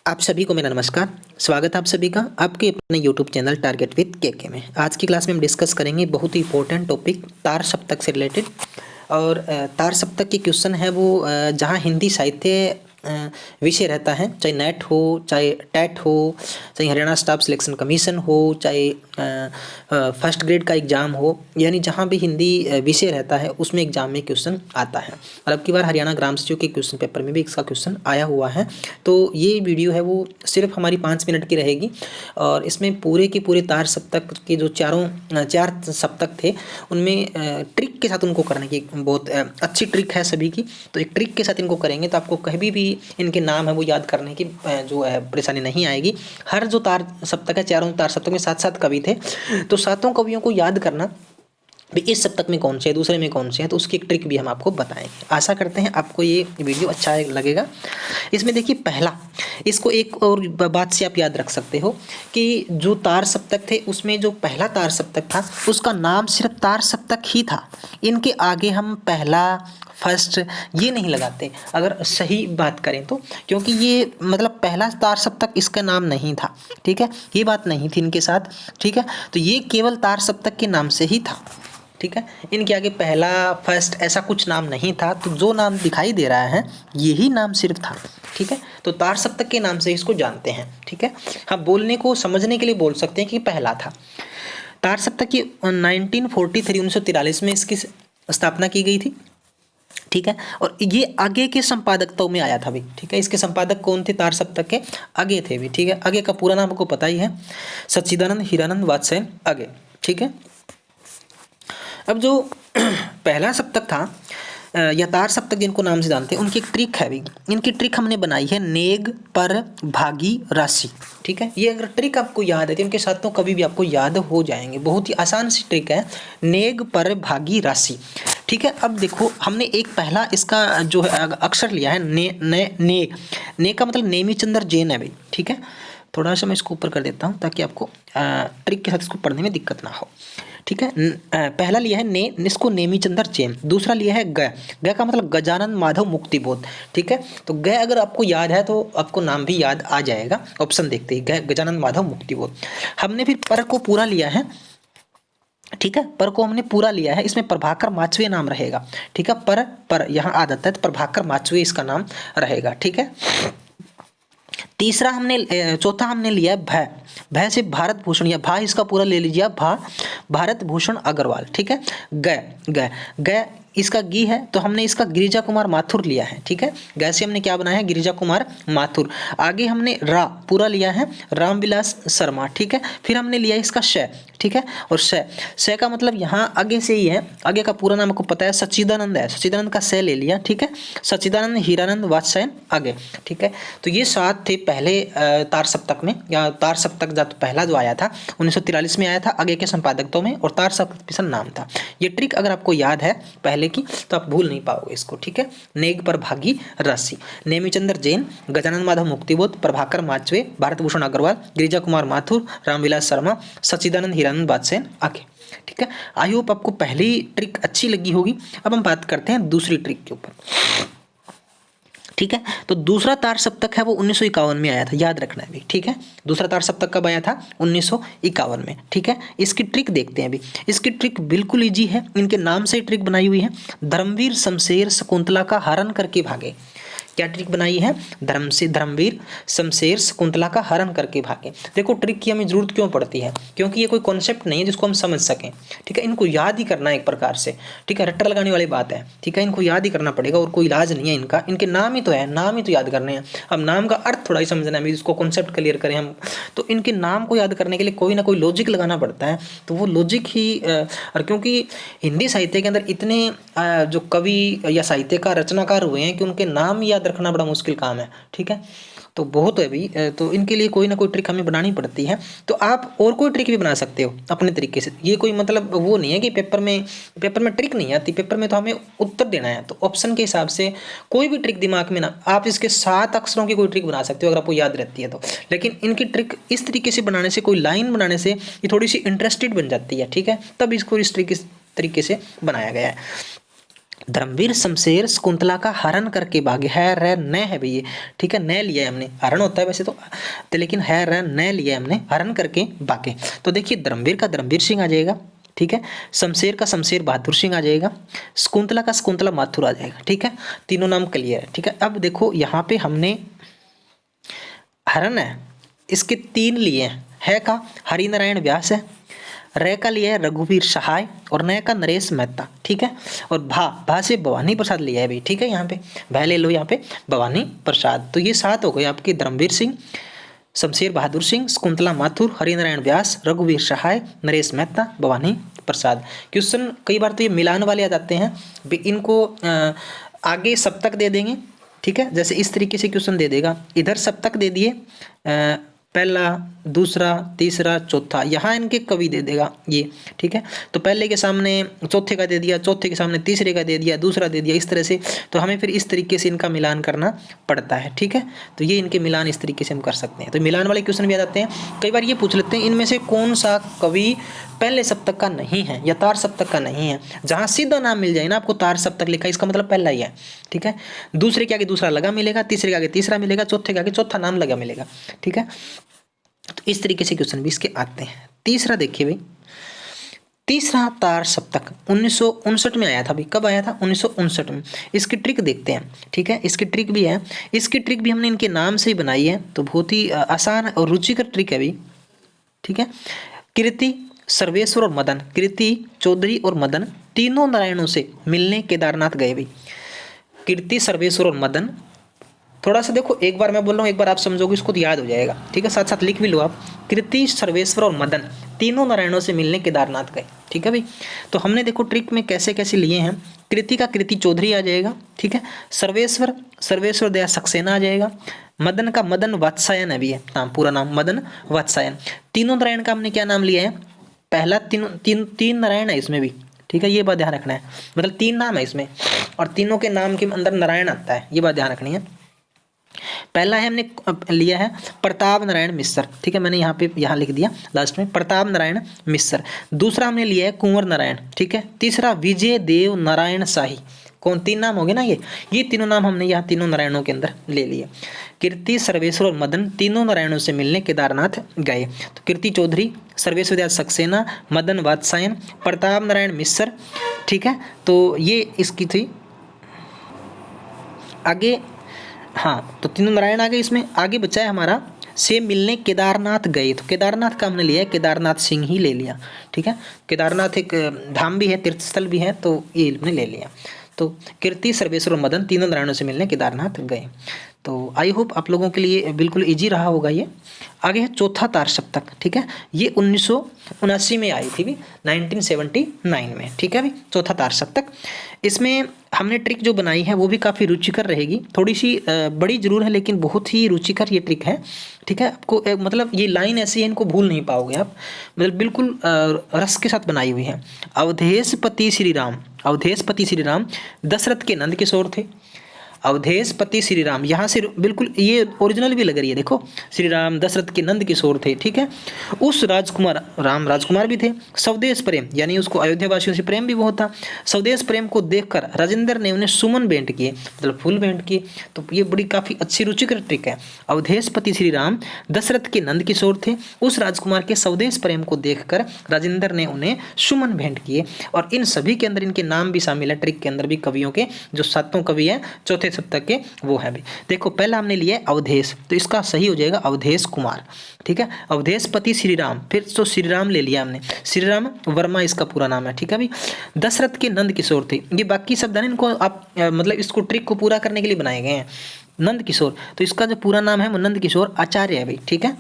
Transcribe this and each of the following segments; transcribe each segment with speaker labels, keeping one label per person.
Speaker 1: आप सभी को मेरा नमस्कार। स्वागत है आप सभी का आपके अपने YouTube चैनल टारगेट विद के में। आज की क्लास में हम डिस्कस करेंगे बहुत ही इंपॉर्टेंट टॉपिक तार सप्तक से रिलेटेड। और तार सप्तक की क्वेश्चन है वो जहाँ हिंदी साहित्य विषय रहता है, चाहे नेट हो, चाहे टेट हो, चाहे हरियाणा स्टाफ सिलेक्शन कमीशन हो, चाहे फर्स्ट ग्रेड का एग्ज़ाम हो, यानी जहाँ भी हिंदी विषय रहता है उसमें एग्जाम में क्वेश्चन आता है। और अब की बार हरियाणा ग्राम सचिव के क्वेश्चन पेपर में भी इसका क्वेश्चन आया हुआ है। तो ये वीडियो है वो सिर्फ हमारी 5 मिनट की रहेगी और इसमें पूरे के पूरे तार सप्तक के जो चार सप्तक थे उनमें ट्रिक के साथ उनको करने की बहुत अच्छी ट्रिक है सभी की। तो एक ट्रिक के साथ इनको करेंगे तो आपको कभी भी इनके नाम है वो याद करने की जो है परेशानी नहीं आएगी। हर जो तार सप्तक है, चारों तार सप्तक में 7-7 कवि थे, तो सातों कवियों को याद करना भी इस सप्तक में कौन से है, दूसरे में कौन से है, तो उसकी एक ट्रिक भी हम आपको बताएंगे। आशा करते हैं आपको ये वीडियो अच्छा लगेगा। इसमें देखिए पहला, इसको एक और बात से आप याद रख सकते हो कि जो तार सप्तक थे उसमें जो पहला तार सप्तक था उसका नाम सिर्फ तार सप्तक ही था। इनके आगे हम पहला, फर्स्ट ये नहीं लगाते अगर सही बात करें तो, क्योंकि ये मतलब पहला तार सप्तक इसका नाम नहीं था। ठीक है, ये बात नहीं थी इनके साथ। ठीक है, तो ये केवल तार सप्तक के नाम से ही था। ठीक है, इनके आगे पहला, फर्स्ट ऐसा कुछ नाम नहीं था। तो जो नाम दिखाई दे रहा है यही नाम सिर्फ था। ठीक है, तो तार सप्तक के नाम से इसको जानते हैं। ठीक है, हाँ बोलने को समझने के लिए बोल सकते हैं कि पहला था। तार सप्तक की 1943 में इसकी स्थापना की गई थी। ठीक है, और ये आगे के संपादकत्व में आया था भी। ठीक है, इसके संपादक कौन थे तार सप्तक के? आगे थे भी। ठीक है, आगे का पूरा नाम आपको पता ही है, सच्चिदानंद हीरानंद वात्स्यायन आगे। ठीक है, अब जो पहला सप्तक था या तार सप्तक जिनको नाम से जानते हैं उनकी एक ट्रिक है भी। इनकी ट्रिक हमने बनाई है नेग पर भागी राशि। ठीक है, ये अगर ट्रिक आपको याद है तो इनके साथ तो कभी भी आपको याद हो जाएंगे। बहुत ही आसान सी ट्रिक है, नेग पर भागी राशि। ठीक है, अब देखो हमने एक पहला इसका जो है अक्षर लिया है ने का मतलब नेमीचंद्र जैन है भाई। ठीक है, थोड़ा सा मैं इसको ऊपर कर देता हूँ ताकि आपको ट्रिक के साथ इसको पढ़ने में दिक्कत ना हो। ठीक है, पहला लिया है ने, इसको नेमीचंद्र जैन। दूसरा लिया है ग का मतलब गजानन माधव मुक्तिबोध। ठीक है, तो ग अगर आपको याद है तो आपको नाम भी याद आ जाएगा। ऑप्शन देखते ही गजानन माधव मुक्तिबोध। हमने फिर पर को पूरा लिया है। ठीक है, पर को हमने पूरा लिया है, इसमें प्रभाकर माचवे नाम रहेगा। ठीक है, पर यहाँ आ जाता है तो प्रभाकर माचवे इसका नाम रहेगा। ठीक है, चौथा हमने लिया है भय से भारत भूषण, या भा इसका पूरा ले लीजिए भारत भूषण अग्रवाल। ठीक है, ग इसका गी है तो हमने इसका गिरिजा कुमार माथुर लिया है। ठीक है, ग से हमने क्या बनाया है, गिरिजा कुमार माथुर। आगे हमने रा पूरा लिया है रामविलास शर्मा। ठीक है, फिर हमने लिया इसका श। ठीक है, और स का मतलब यहाँ आगे से ही है, आगे का पूरा नाम आपको पता है सच्चिदानंद है, सच्चिदानंद का स ले लिया। ठीक है, सच्चिदानंद हीरानंद वात्स्यायन आगे। ठीक है, तो ये 7 थे पहले तार सप्तक में, या तार सप्तक जो पहला जो आया था 1943 में आया था आगे के संपादकत्व में, और तार सप्तक नाम था। ये ट्रिक अगर आपको याद है पहले की तो आप भूल नहीं पाओगे इसको। ठीक है, नेग पर भागी राशि, नेमीचंद्र जैन, गजानन माधव मुक्तिबोध, प्रभाकर माचवे, भारत भूषण अग्रवाल, गिरिजा कुमार माथुर, रामविलास शर्मा, सच्चिदानंद हीरानंद वात्स्यायन आगे। ठीक है, आई होप आपको पहली ट्रिक अच्छी लगी होगी। अब हम बात करते हैं दूसरी ट्रिक के ऊपर। ठीक है, तो दूसरा तार सप्तक है वो 1951 में आया था, याद रखना है भी। ठीक है, दूसरा तार सप्तक कब आया था? 1951 में। ठीक है, इसकी ट्रिक देखते हैं अभी। इसकी ट्रिक बिल्कुल इजी है, इनके नाम से ट्रिक बनाई हुई है। धर्मवीर शमशेर शकुंतला का हरण करके भागे। क्या ट्रिक बनाई है? धर्मवीर शमशेर शकुंतला का हरण करके भागे। देखो ट्रिक की हमें जरूरत क्यों पड़ती है, क्योंकि ये कोई कॉन्सेप्ट नहीं है जिसको हम समझ सकें। ठीक है, इनको याद ही करना है एक प्रकार से। ठीक है, रट्टा लगाने वाली बात है। ठीक है, इनको याद ही करना पड़ेगा और कोई इलाज नहीं है इनका। इनके नाम ही तो है, नाम ही तो याद करने हैं। अब नाम का अर्थ थोड़ा ही समझना है, इसको कॉन्सेप्ट क्लियर करें हम, तो इनके नाम को याद करने के लिए कोई ना कोई लॉजिक लगाना पड़ता है। तो वो लॉजिक ही और क्योंकि हिंदी साहित्य के अंदर इतने जो कवि या साहित्यकार रचनाकार हुए हैं कि उनके नाम याद रखना बड़ा मुश्किल काम है। ठीक है, तो बहुत है भी, तो इनके लिए कोई ना कोई ट्रिक हमें बनानी पड़ती है। तो आप और कोई ट्रिक भी बना सकते हो अपने तरीके से। ये कोई मतलब वो नहीं है कि पेपर में ट्रिक नहीं आती, पेपर में तो हमें उत्तर देना है। तो ऑप्शन के हिसाब से कोई भी ट्रिक दिमाग में ना, आप इसके 7 अक्षरों की कोई ट्रिक बना सकते हो अगर आपको याद रहती है तो। लेकिन इनकी ट्रिक इस तरीके से बनाने से, कोई लाइन बनाने से ये थोड़ी सी इंटरेस्टेड बन जाती है। ठीक है, तब इसको इस तरीके से बनाया गया है। धर्मवीर शमशेर शकुंतला का हरण करके भागे। है रे न है भैया, ठीक है, न लिया है हमने, हरण होता है वैसे तो लेकिन है रे न लिया है हमने, हरण करके भागे। तो देखिए धर्मवीर का धर्मवीर सिंह आ जाएगा, ठीक है, शमशेर का शमशेर बहादुर सिंह आ जाएगा, शकुंतला का शकुंतला माथुर आ जाएगा, ठीक है, तीनों नाम क्लियर है, ठीक है। अब देखो यहाँ पे हमने हरण है, इसके 3 लिए हैं, है का हरि नारायण व्यास है, रे का लिया है रघुवीर सहाय और नय का नरेश मेहता, ठीक है, और भा से भवानी प्रसाद लिया है भाई, ठीक है, यहाँ पे भा ले लो, यहाँ पे भवानी प्रसाद। तो ये 7 हो गए आपके, धर्मवीर सिंह, शमशेर बहादुर सिंह, शकुंतला माथुर, हरिनारायण व्यास, रघुवीर सहाय, नरेश मेहता, भवानी प्रसाद। क्वेश्चन कई बार तो ये मिलान वाले आ जाते हैं, इनको आगे सप्तक दे देंगे, ठीक है, जैसे इस तरीके से क्वेश्चन दे देगा, इधर सप्तक दे दिए, पहला, दूसरा, तीसरा, चौथा, यहाँ इनके कवि दे देगा ये, ठीक है। तो पहले के सामने चौथे का दे दिया, चौथे के सामने तीसरे का दे दिया, दूसरा दे दिया, इस तरह से। तो हमें फिर इस तरीके से इनका मिलान करना पड़ता है, ठीक है। तो ये इनके मिलान इस तरीके से हम कर सकते हैं। तो मिलान वाले क्वेश्चन भी आ जाते हैं। कई बार ये पूछ लेते हैं इनमें से कौन सा कवि पहले सप्तक का नहीं है या तार सप्तक का नहीं है। जहाँ सीधा नाम मिल जाए ना आपको तार सप्तक लिखा, इसका मतलब पहला ही है, ठीक है। दूसरे के आगे दूसरा लगा मिलेगा, तीसरे के आगे तीसरा मिलेगा, चौथे के आगे चौथा नाम लगा मिलेगा, ठीक है। तो इस तरीके से क्वेश्चन भी इसके आते हैं। तीसरा देखिए भाई, तीसरा तार सप्तक 1959 में आया था भाई। कब आया था? 1959 में। इसकी ट्रिक देखते हैं, ठीक है, इसकी ट्रिक भी है। इसकी ट्रिक भी हमने इनके नाम से ही बनाई है, तो बहुत ही आसान और रुचिकर ट्रिक है भाई, ठीक है। कीर्ति, सर्वेश्वर और मदन, कीर्ति, चौधरी और मदन तीनों नारायणों से मिलने केदारनाथ गए भाई। कीर्ति, सर्वेश्वर और मदन, थोड़ा सा देखो, एक बार मैं बोल रहा हूँ, एक बार आप समझोगे इसको तो याद हो जाएगा, ठीक है, साथ साथ लिख भी लो आप। कीर्ति, सर्वेश्वर और मदन तीनों नारायणों से मिलने केदारनाथ गए, ठीक है भाई। तो हमने देखो ट्रिक में कैसे कैसे लिए हैं। कीर्ति का कीर्ति चौधरी आ जाएगा, ठीक है। सर्वेश्वर, सर्वेश्वर दया सक्सेना आ जाएगा। मदन का मदन वात्सायन अभी है नाम, पूरा नाम मदन वात्सायन। तीनों नारायण का हमने क्या नाम लिया है? पहला तीन नारायण है इसमें भी, ठीक है, ये बात ध्यान रखना है। मतलब 3 नाम है इसमें और तीनों के नाम के अंदर नारायण आता है, ये बात ध्यान रखनी है। पहला है हमने लिया है प्रताप नारायण मिश्र, ठीक है, मैंने यहाँ लिख दिया लास्ट में प्रताप नारायण मिश्र। दूसरा हमने लिया है कुंवर नारायण, ठीक है। तीसरा विजय देव नारायण शाही। कौन? 3 नाम हो गए ना ये तीनों नाम हमने यहाँ तीनों नारायणों के अंदर ले लिए। कीर्ति, सर्वेश्वर और मदन तीनों नारायणों से मिलने केदारनाथ गए। तो कीर्ति चौधरी, सर्वेश्वर दया सक्सेना, मदन वात्सायन, प्रताप नारायण मिश्र, ठीक है। तो ये इसकी थी। आगे, हाँ, तो तीनों नारायण आ गए इसमें। आगे बचा है हमारा से मिलने केदारनाथ गए। तो केदारनाथ का हमने लिया है केदारनाथ सिंह ही ले लिया, ठीक है। केदारनाथ एक धाम भी है, तीर्थ स्थल भी है, तो ये हमने ले लिया। तो कीर्ति, सर्वेश्वर और मदन तीनों नारायणों से मिलने केदारनाथ गए। तो आई होप आप लोगों के लिए बिल्कुल इजी रहा होगा ये। आगे है चौथा तार सप्तक, ठीक है। ये 1979 में आई थी भी, 1979 में, ठीक है भी, चौथा तार सप्तक। इसमें हमने ट्रिक जो बनाई है वो भी काफ़ी रुचिकर रहेगी, थोड़ी सी बड़ी जरूर है लेकिन बहुत ही रुचिकर ये ट्रिक है, ठीक है। आपको मतलब ये लाइन ऐसी है, इनको भूल नहीं पाओगे आप, मतलब बिल्कुल रस के साथ बनाई हुई है। अवधेशपति श्री राम, अवधेशपति श्री राम दशरथ के नंद किशोर थे। अवधेशपति श्री राम, यहाँ से बिल्कुल ये ओरिजिनल भी लग रही है, देखो, श्री राम दशरथ के नंद किशोर थे, ठीक है। उस राजकुमार, राम राजकुमार भी थे। स्वदेश प्रेम, यानी उसको अयोध्या वासियों से प्रेम भी बहुत था। स्वदेश प्रेम को देखकर राजेंद्र ने उन्हें सुमन भेंट किए, मतलब फूल भेंट किए। तो ये बड़ी काफ़ी अच्छी रुचिकर ट्रिक है। अवधेशपति श्री राम दशरथ के नंद किशोर थे। उस राजकुमार के स्वदेश प्रेम को देखकर राजेंद्र ने उन्हें सुमन भेंट किए। और इन सभी के अंदर इनके नाम भी शामिल है, ट्रिक के अंदर भी कवियों के, जो 7 कवि हैं चौथे सप्तक के, वो है भी। देखो पहला हमने लिया है अवधेश, तो इसका सही हो जाएगा अवधेश कुमार, ठीक है। अवधेशपति श्री राम, फिर तो श्री राम ले लिया हमने, श्री राम वर्मा इसका पूरा नाम है, ठीक है भाई। दशरथ के नंद किशोर थे, ये बाकी शब्द है इनको आप मतलब इसको ट्रिक को पूरा करने के लिए बनाए गए हैं। नंद किशोर, तो इसका जो पूरा नाम है वो नंद किशोर आचार्य है भाई, ठीक है।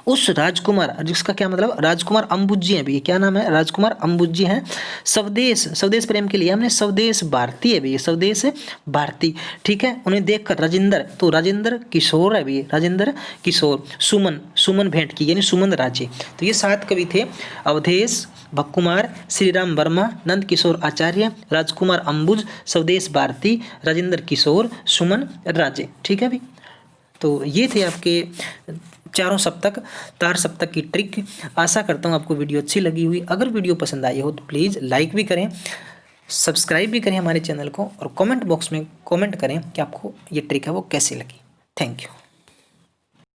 Speaker 1: उस राजकुमार, जिसका क्या मतलब, राजकुमार अंबुजी है भैया, क्या नाम है, राजकुमार अंबुजी हैं। स्वदेश, स्वदेश प्रेम के लिए हमने स्वदेश भारती है भैया, स्वदेश भारती, ठीक है। उन्हें देखकर राजेंद्र, तो राजेंद्र किशोर है भैया, राजेंद्र किशोर। सुमन, सुमन भेंट की, यानी सुमन राज्य। तो ये 7 कवि थे, अवधेश भक्कुमार, श्री राम वर्मा, नंद किशोर आचार्य, राजकुमार अंबुज, स्वदेश भारती, राजेंद्र किशोर, सुमन राज्य, ठीक है भाई। तो ये थे आपके चारों सप्तक, तार सप्तक की ट्रिक। आशा करता हूँ आपको वीडियो अच्छी लगी हुई। अगर वीडियो पसंद आई हो तो प्लीज़ लाइक भी करें, सब्सक्राइब भी करें हमारे चैनल को और कमेंट बॉक्स में कमेंट करें कि आपको ये ट्रिक है वो कैसी लगी। Thank you.